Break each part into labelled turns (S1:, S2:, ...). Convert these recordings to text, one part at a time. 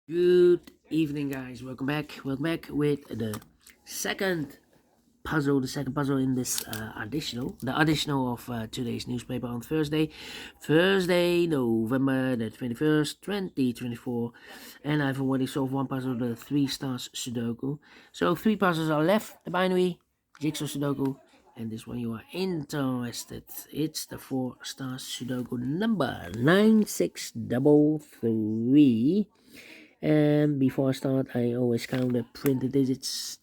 S1: Good evening, guys. Welcome back. Welcome back with the second puzzle. The second puzzle in this the additional of today's newspaper on Thursday, November the 21st, 2024. And I've already solved one puzzle, the Three Stars Sudoku. So three puzzles are left: the binary, jigsaw Sudoku, and this one you are interested. It's the Four Stars Sudoku number 9633. And before I start, I always count the printed digits.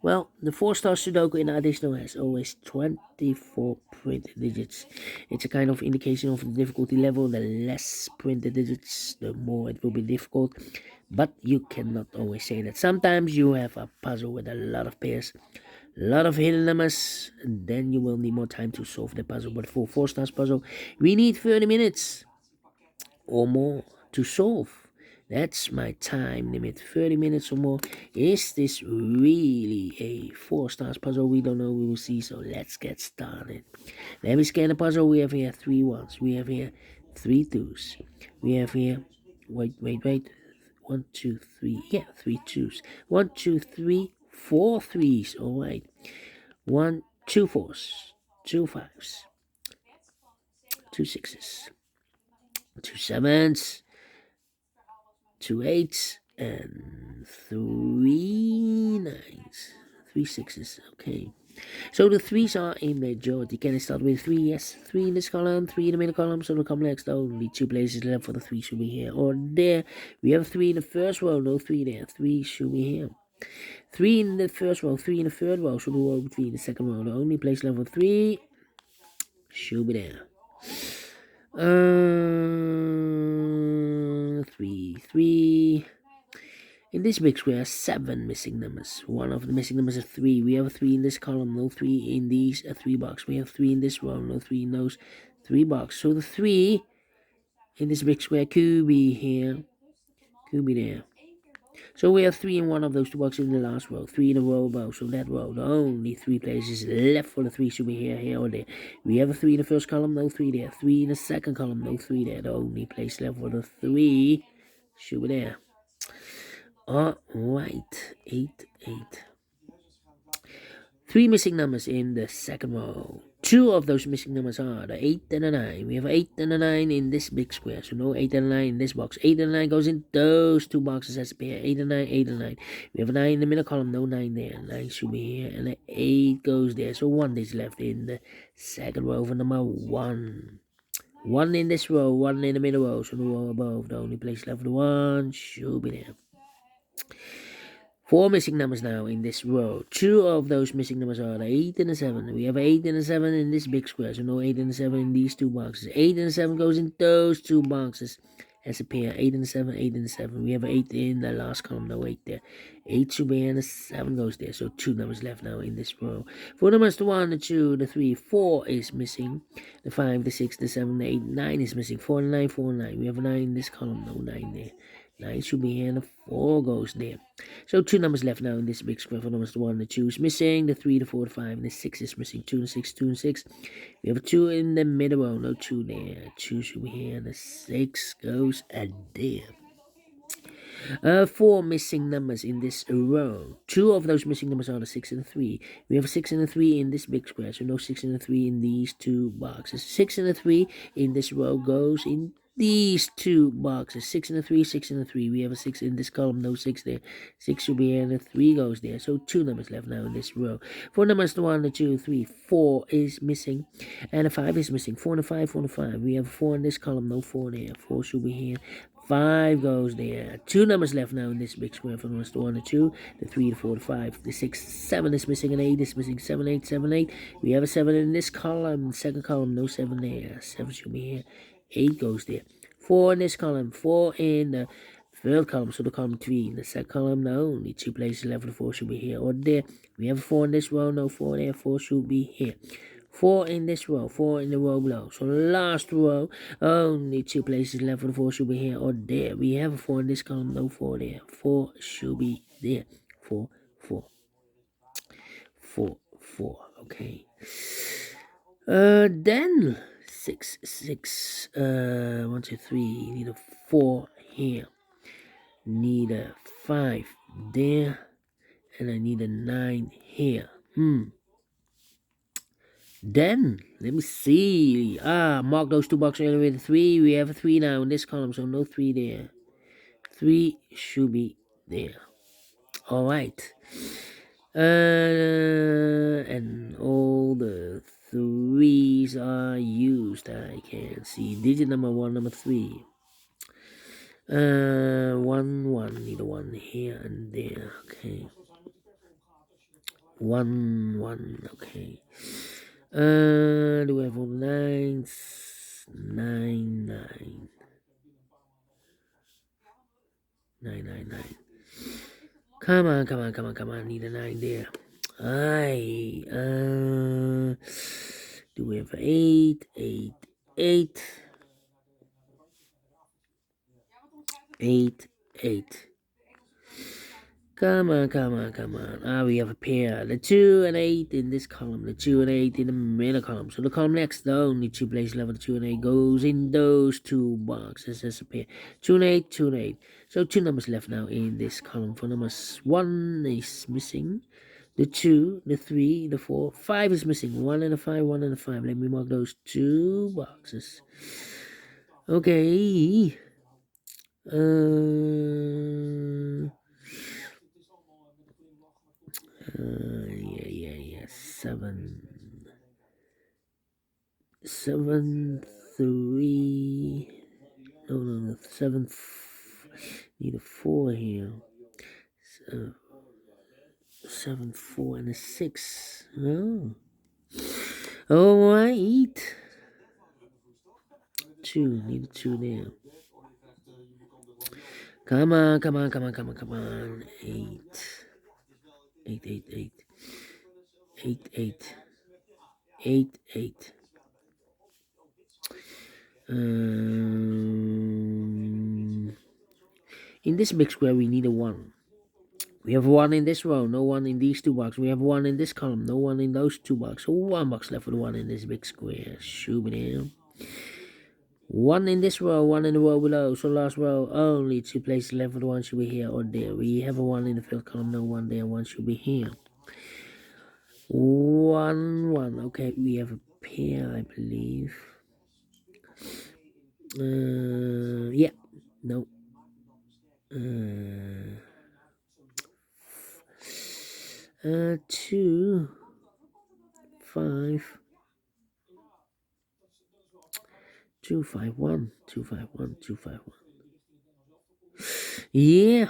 S1: Well, the Four Stars Sudoku in additional has always 24 printed digits. It's a kind of indication of the difficulty level. The less printed digits, the more it will be difficult. But you cannot always say that. Sometimes you have a puzzle with a lot of pairs, a lot of hidden numbers, and then you will need more time to solve the puzzle. But for Four Stars puzzle, we need 30 minutes or more to solve. That's my time limit, 30 minutes or more. Is this really a 4 stars puzzle? We don't know, we will see. So let's get started. Let me scan the puzzle. We have here 3 ones. We have here 3 twos. We have here, wait. 1, 2, 3. Yeah, 3 twos. 1, 2, 3, 4 threes. All right. 1, 2 fours, 2 fives, 2 sixes, 2 sevens, 2 eights, and 3 nines. 3 sixes. Okay. So the threes are a majority. Can I start with 3? Yes. 3 in this column, 3 in the middle column. So the column next, only 2 places left for the 3 should be here or there. We have 3 in the first row, no 3 there. 3 should be here. 3 in the first row, 3 in the third row. So the row between the second row. The only place left for 3 should be there. 3. In this big square, 7 missing numbers. One of the missing numbers is 3. We have a 3 in this column, no 3 in these 3 box. We have 3 in this row, no 3 in those 3 box. So the 3 in this big square could be here, could be there. So we have 3 in one of those 2 boxes in the last row, 3 in a row above. So that row, the only 3 places left for the 3 should be here, or there. We have a 3 in the first column, no 3 there. 3 in the second column, no 3 there. The only place left for the 3 should be there. Alright, 8, 8. 3 missing numbers in the second row. 2 of those missing numbers are the 8 and the 9. We have 8 and the 9 in this big square. So no 8 and 9 in this box. 8 and 9 goes in those 2 boxes as a pair. 8 and 9, 8 and 9. We have a 9 in the middle column. No 9 there. 9 should be here. And the 8 goes there. So 1 is left in the second row for number 1. 1 in this row. 1 in the middle row. So the row above. The only place left for the 1 should be there. 4 missing numbers now in this row. 2 of those missing numbers are the 8 and the 7. We have 8 and the 7 in this big square, so no 8 and the 7 in these 2 boxes. 8 and the 7 goes in those 2 boxes as a pair. 8 and the 7, 8 and the 7. We have 8 in the last column, no 8 there. 8 should be here and the 7 goes there, so 2 numbers left now in this row. 4 numbers, the 1, the 2, the 3, 4 is missing. The 5, the 6, the 7, the 8, 9 is missing. 4 and 9, 4 and 9. We have a 9 in this column, no 9 there. 9 should be here and the 4 goes there. So 2 numbers left now in this big square. For numbers, the 1, the 2 is missing. The 3, the 4, the 5, and the 6 is missing. 2 and 6, 2 and 6. We have a 2 in the middle row. No 2 there. 2 should be here and the 6 goes there. 4 missing numbers in this row. 2 of those missing numbers are the 6 and the 3. We have a 6 and a 3 in this big square. So no 6 and a 3 in these 2 boxes. 6 and a 3 in this row goes in these 2 boxes. 6 and a 3, 6 and a 3. We have a 6 in this column, no 6 there. 6 should be here and the 3 goes there. So 2 numbers left now in this row. 4 numbers, the 1, the 2, 3, 4 is missing. And a 5 is missing. 4 and a 5, 4 and a 5. We have a 4 in this column, no 4 there. 4 should be here. 5 goes there. 2 numbers left now in this big square. For numbers, the 1, the 2, the 3, the 4, the 5, the 6, 7 is missing, and 8 is missing. 7, 8, 7, 8. We have a 7 in this column. Second column, no 7 there. 7 should be here. 8 goes there. 4 in this column. 4 in the third column, so the column 3. In the second column, no, only 2 places left for the 4 should be here or there. We have a 4 in this row, no 4 there. 4 should be here. 4 in this row, 4 in the row below. So the last row, only 2 places left for the 4 should be here or there. We have a 4 in this column, no 4 there. 4 should be there. 4, 4. 4, 4. Okay. Then 6, 6. 1, 2, 3. Need a 4 here. need a 5 there, and I need a 9 here. Then let me see. Mark those 2 boxes earlier with a 3. We have a 3 now in this column, so no 3 there. 3 should be there. All right. And all the 3s are used. I can see digit number 1, number 3. 1, need a 1 here and there. Okay. 1, okay. Do we have all the 9s? 9, 9. 9, 9, 9. Come on. Need a 9 there. Do we have 8, 8, 8, 8, 8? Come on. We have a pair. The 2 and 8 in this column. The 2 and 8 in the middle column. So the column next, the only 2 places left, the 2 and 8 goes in those 2 boxes as a pair. 2 and 8, 2 and 8. So 2 numbers left now in this column. For numbers 1 is missing. The 2, the 3, the 4, 5 is missing. 1 and a 5, 1 and a 5. Let me mark those 2 boxes. Okay. Yeah. 7, 3. No. 7. Need a 4 here. 7, 4, and a 6. Oh. All right. 2. Need a 2 there. Come on. 8. 8, 8, 8. 8, 8. 8, 8. In this big square, we need a 1. We have 1 in this row, no 1 in these 2 boxes. We have 1 in this column, no 1 in those 2 boxes. So 1 box left with 1 in this big square. Shoo-ba-dam. 1 in this row, 1 in the row below. So last row, only 2 places left with 1 should be here or there. We have a 1 in the fifth column, no 1 there, 1 should be here. 1. Okay, we have a pair, I believe. Yeah. No. 2, 5, 2, 5, 1, 2, 5, 1, 2, 5, 1. Yeah.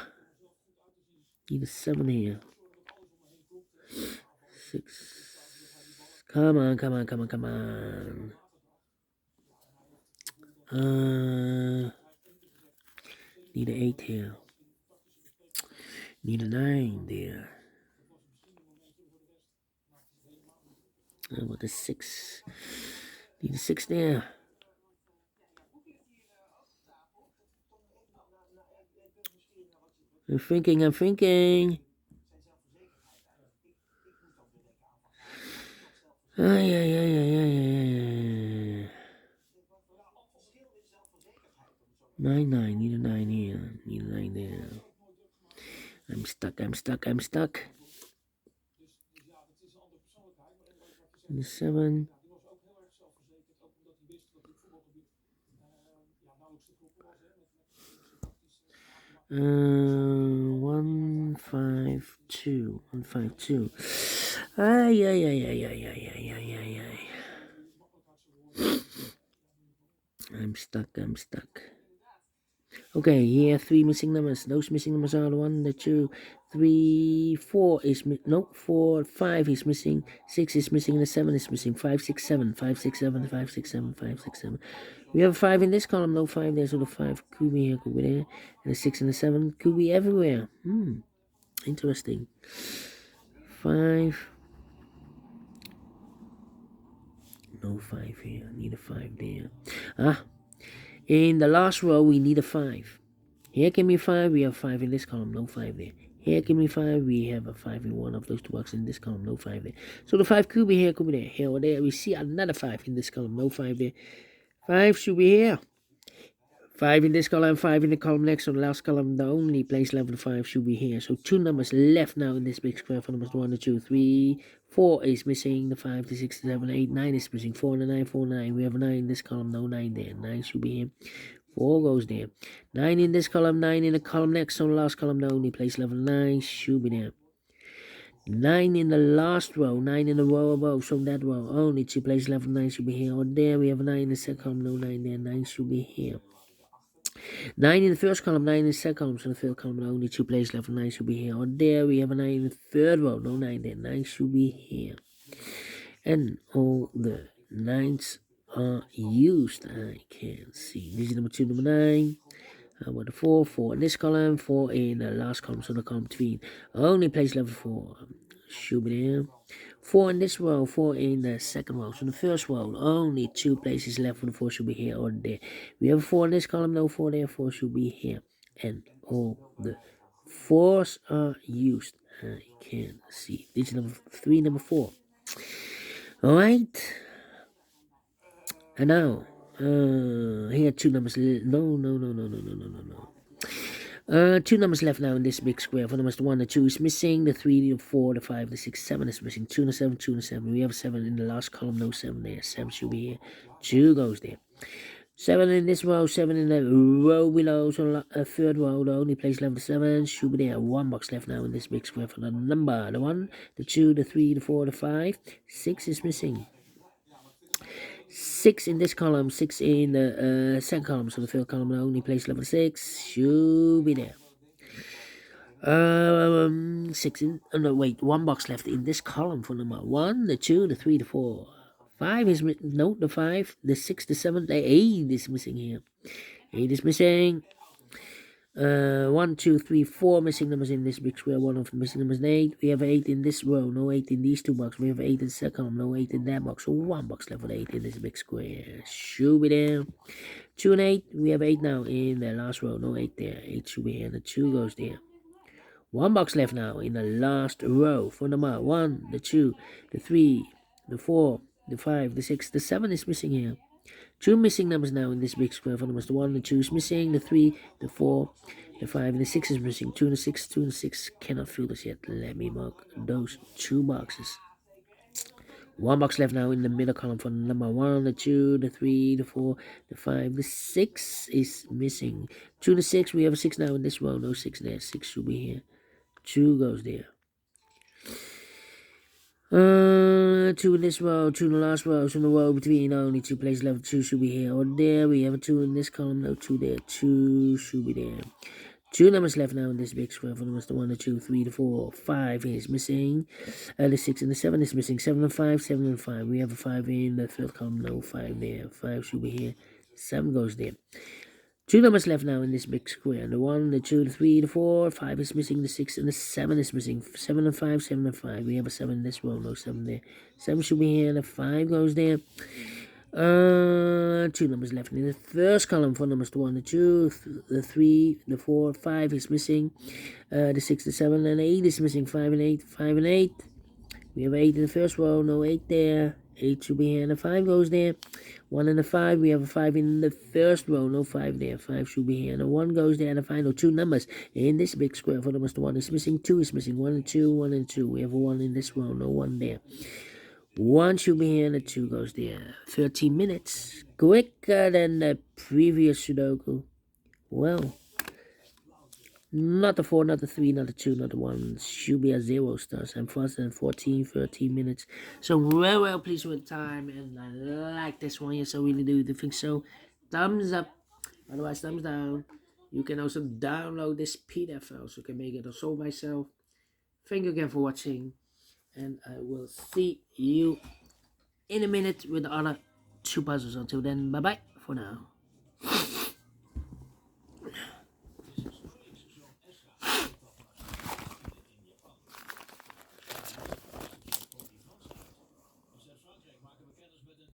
S1: Need a 7 here. 6. Come on. Need an 8 here. Need a 9 there. How about the 6? Need a 6 there. I'm thinking. Ay. 9, 9. Need a 9 here. Need a 9 there. I'm stuck. Need a 7. 1, 5, 2. 1, 5, 2. Ay. I'm stuck. Okay, here 3 missing numbers. Those missing numbers are the 1, the 2, 3, 4 is 4, 5 is missing, 6 is missing, and the 7 is missing. 5, 6, 7, 5, 6, 7, 5, 6, 7, 5, 6, 7. We have a 5 in this column, no 5 there, so the 5 could be here, could be there, and the 6 and the 7 could be everywhere. Interesting. 5. No 5 here. Need a 5 there. In the last row, we need a 5. Here can be 5. We have 5 in this column. No 5 there. Here can be 5. We have a 5 in one of those 2 boxes in this column. No 5 there. So the 5 could be here, could be there. Here or there. We see another 5 in this column. No 5 there. 5 should be here. 5 in this column, 5 in the column next. So the last column, the only place left with 5 should be here. So 2 numbers left now in this big square for numbers 1, 2, 3. 4 is missing. The 5, the 6, the 7, 8, 9 is missing. 4 and the 9, 4, 9. We have a 9 in this column, no 9 there. 9 should be here. 4 goes there. 9 in this column, 9 in the column next. So the last column, the only place left with 9 should be there. 9 in the last row, 9 in the row above, so that row, only 2 places left, 9 should be here, or there, we have a 9 in the second column, no 9 there, 9 should be here. 9 in the first column, 9 in the second column, so the third column, only 2 places left, 9 should be here, or there, we have a 9 in the third row, no 9 there, 9 should be here. And all the 9s are used, I can see. This is number 2, number 9. How about the 4? 4 in this column, 4 in the last column, so the column between. Only place level 4 should be there. 4 in this row, 4 in the second row. So the first row, only 2 places left for the 4 should be here or there. We have a 4 in this column, no 4 there, 4 should be here. And all the 4s are used. I can see. This is number 3, number 4. Alright. And now, here 2 numbers. No. 2 numbers left now in this big square. For numbers, the 1, the 2 is missing. The 3, the 4, the 5, the 6, 7 is missing. 2 and 7, 2 and 7. We have 7 in the last column. No 7 there. 7 should be here. 2 goes there. 7 in this row. 7 in the row below. So third row. The only place left, the 7 should be there. 1 box left now in this big square for the number. The 1, the 2, the 3, the 4, the 5. 6 is missing. 6 in this column, 6 in the second column, so the third column, the only place level 6 should be there. 6 in, no wait, 1 box left in this column for number 1, the 2, the 3, the 4. 5 is, no, the 5, the 6, the 7, the 8 is missing here. 8 is missing. 1, 2, 3, 4 missing numbers in this big square. 1 of the missing numbers is 8. We have 8 in this row, no 8 in these 2 boxes. We have 8 in the second column, no 8 in that box. So 1 box left with 8 in this big square. Should be there. 2 and 8. We have 8 now in the last row, no 8 there. 8 should be here. The 2 goes there. 1 box left now in the last row for number 1, the 2, the 3, the 4, the 5, the 6, the 7 is missing here. 2 missing numbers now in this big square for numbers. The 1, the 2 is missing. The 3, the 4, the 5, and the 6 is missing. 2 and the 6, 2 and 6 cannot fill this yet. Let me mark those 2 boxes. 1 box left now in the middle column for number 1, the 2, the 3, the 4, the 5, the 6 is missing. 2 and the 6, we have a 6 now in this row. No 6 there. 6 should be here. 2 goes there. 2 in this row, 2 in the last row, so in the row between only 2 places left, 2 should be here or there. We have a 2 in this column, no 2 there, 2 should be there. 2 numbers left now in this big square for numbers, the 1, the 2, 3, the 4, 5 is missing. The 6 and the 7 is missing. 7 and 5, 7 and 5. We have a 5 in the third column, no 5 there. 5 should be here. 7 goes there. 2 numbers left now in this big square. The 1, the 2, the 3, the 4, 5 is missing. The 6 and the 7 is missing. 7 and 5, 7 and 5. We have a 7 in this row, no 7 there. 7 should be here. The 5 goes there. 2 numbers left in the first column for numbers, the 1, the 2, the 3, the 4, 5 is missing. The 6, the 7, and 8 is missing. 5 and 8, 5 and 8. We have 8 in the first row, no 8 there. 8 should be here, and the 5 goes there. 1 and the 5, we have a 5 in the first row, no 5 there. 5 should be here, and the 1 goes there, and the final 2 numbers in this big square for numbers, the 1 is missing, 2 is missing. 1 and 2, 1 and 2. We have a 1 in this row, no 1 there. 1 should be here, and the 2 goes there. 13 minutes. Quicker than the previous Sudoku. Well, not the 4, not the 3, not the 2, not the 1. Should be a 0 stars. I'm faster than 14, 13 minutes. So well pleased with time. And I like this one. Yes, I really do. You think so? Thumbs up. Otherwise, thumbs down. You can also download this PDF file so you can make it also myself. Thank you again for watching. And I will see you in a minute with the other 2 puzzles. Until then, bye-bye for now.